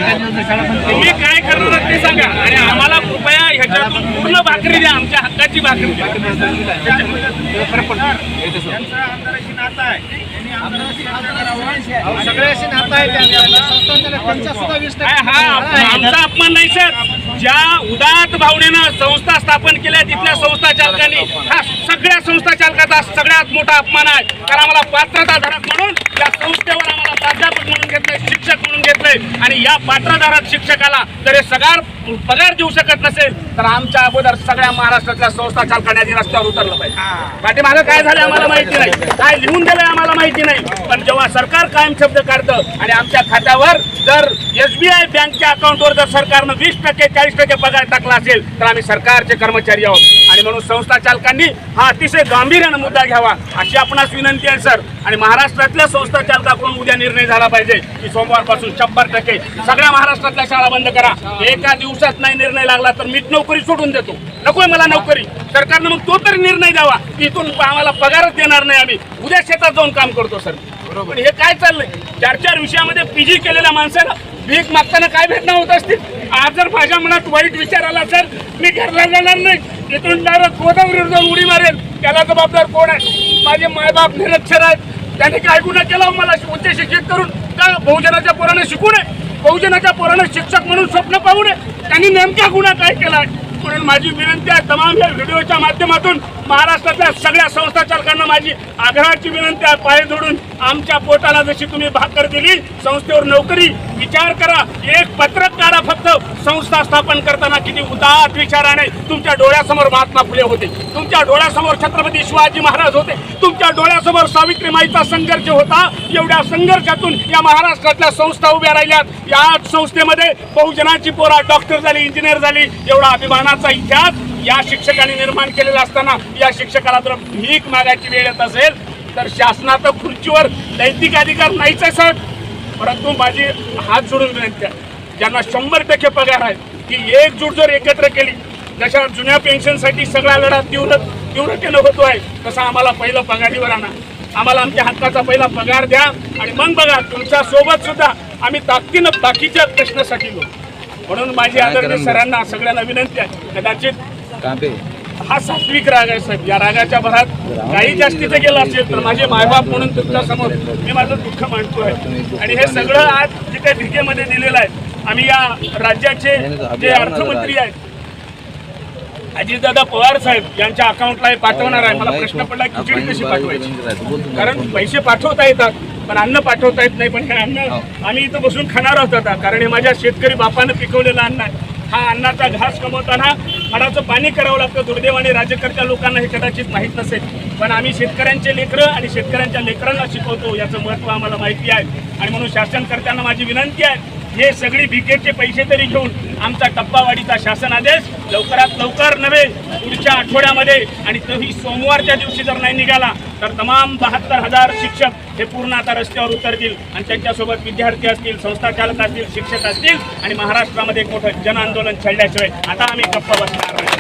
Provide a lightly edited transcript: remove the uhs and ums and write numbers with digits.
तुम्ही काय करणार ते सांगा आणि आम्हाला कृपया ह्याच्यातून पूर्ण भाकरी द्या, आमच्या हक्काची भाकरी द्या. सगळ्याशी नातं आहे हा आमचा अपमान नाही सर. ज्या उदात भावनेनं संस्था स्थापन केल्या तिथल्या संस्था चालकांनी हा सगळ्या संस्था चालकाचा सगळ्यात मोठा अपमान आहे. कारण आम्हाला पात्रताधारक म्हणून या संस्थेवर आम्हाला प्राध्यापक म्हणून घेतलंय, शिक्षक म्हणून घेतलंय आणि या पात्रधारक शिक्षकाला जर हे पगार देऊ शकत नसेल तर आमच्या अगोदर सगळ्या महाराष्ट्रातल्या संस्था चालकांनी रस्त्यावर उतरलं पाहिजे. पाठीमागं काय झालं आम्हाला माहिती नाही, काय लिहून दिलंय आम्हाला माहिती नाही, पण जेव्हा सरकार कायम शब्द काढतं आणि आमच्या खात्यावर जर SBI बँकच्या अकाउंटवर जर सरकारनं 20% 40% पगार टाकला असेल तर आम्ही सरकारचे कर्मचारी आहोत आणि म्हणून संस्था चालकांनी हा अतिशय गांभीर्यानं मुद्दा घ्यावा अशी आपणास विनंती आहे सर. आणि महाराष्ट्रातल्या संस्था चालकाकडून उद्या निर्णय झाला पाहिजे की सोमवारपासून 100% सगळ्या महाराष्ट्रातल्या शाळा बंद करा. एका दिवसात नाही निर्णय लागला तर मी नोकरी सोडून देतो, नकोय मला नोकरी. सरकारनं मग तो तरी निर्णय द्यावा की इथून आम्हाला पगारच देणार नाही, आम्ही उद्या शेतात जाऊन काम करतो सर. पण हे काय चाललंय? 4 विषयामध्ये PG केलेल्या माणसाला भीक मागताना काय भेटणं होत असतील. आज जर माझ्या मनात वाईट विचार आला सर मी घरला जाणार नाही, इथून डायरेक्ट गोदावरीवर जाऊन उडी मारेल. त्याला जबाबदार कोण आहे? माझे मायबाप निरक्षर आहेत, त्याने काय गुन्हा केला मला उच्च शिक्षित करून? का बहुजनाच्या पोराने शिकू नये? बहुजनाच्या पोराने शिक्षक म्हणून स्वप्न पाहू नये? त्यांनी नेमका गुन्हा काय केला? म्हणून माझी विनंती आहे तमाम या व्हिडिओच्या माध्यमातून महाराष्ट्रातल्या सगळ्या संस्था चालकांना माझी आग्रहाची विनंती आहे, पाय जोडून आमच्या पोटाला जशी तुम्ही भाकर दिली संस्थेवर नोकरी विचार करा. एक पत्रक काढा फक्त. संस्था स्थापन करताना किती उदात विचाराने तुमच्या डोळ्यासमोर महात्मा फुले होते, तुमच्या डोळ्यासमोर छत्रपती शिवाजी महाराज होते, तुमच्या डोळ्यासमोर सावित्रीमाईचा संघर्ष होता. एवढ्या संघर्षातून या महाराष्ट्रातल्या संस्था उभ्या राहिल्यात. या संस्थेमध्ये बहुजनाची पोरा डॉक्टर झाली, इंजिनियर झाली. एवढा अभिमानाचा इतिहास या शिक्षकांनी निर्माण केलेला असताना या शिक्षकाला जर भीक मागायची वेळ येत असेल तर शासनाच्या खुर्चीवर नैतिक अधिकार नाहीच आहे सर. परंतु माझी हात जोडून विनंती आहे ज्यांना 100% पगार आहे की एकजूट जर एकत्र केली, जशा जुन्या पेन्शनसाठी सगळा लढा तीव्रतेनं होतो आहे तसा आम्हाला पहिलं पगारीवर आणा. आम्हाला आमच्या हक्काचा पहिला पगार द्या आणि मग बघा तुमच्या सोबत सुद्धा आम्ही ताकदीनं बाकीच्या प्रश्नासाठी घेऊ. म्हणून माझी आदरणीय सरांना सगळ्यांना विनंती आहे, कदाचित हा सात्विक राग आहे साहेब. या रागाच्या भरात काही जास्तीचं गेलं असेल तर माझे मायबाप म्हणून तुमच्या समोर मी माझं दुःख मांडतोय. आणि हे सगळं आज जे काही भिकेमध्ये दिलेलं आहे आम्ही या राज्याचे जे अर्थमंत्री आहेत अजितदादा पवार साहेब यांच्या अकाउंटला हे पाठवणार आहे. मला प्रश्न पडला खिचडी कशी पाठवायची, कारण पैसे पाठवता येतात पण अन्न पाठवता येत नाही. पण हे अन्न आम्ही इथं बसून खाणार आहोत आता, कारण हे माझ्या शेतकरी बापानं पिकवलेलं अन्न आहे. हा अन्नाचा घास कमवताना हाडाचं पाणी करावं लागतं. दुर्दैवाने राज्यकर्त्या लोकांना हे कदाचित माहीत नसेल, पण आम्ही शेतकऱ्यांचे लेकरं आणि शेतकऱ्यांच्या लेकरांना शिकवतो याचं महत्त्व आम्हाला माहिती आहे. आणि म्हणून शासनकर्त्यांना माझी विनंती आहे, हे सगळी भिकेचे पैसे तरी घेऊन आमचा टप्पावाढीचा शासन आदेश लवकरात लवकर नव्हे पुढच्या आठवड्यामध्ये आणि तोही सोमवारच्या दिवशी जर नाही निघाला तर तमाम 72,000 शिक्षक हे पूर्ण आता रस्त्यावर उतरतील आणि त्यांच्यासोबत विद्यार्थी असतील, संस्था चालक असतील, शिक्षक असतील आणि महाराष्ट्रामध्ये एक मोठं जन आंदोलन छेडल्याशिवाय आता आम्ही गप्पा बसणार नाही.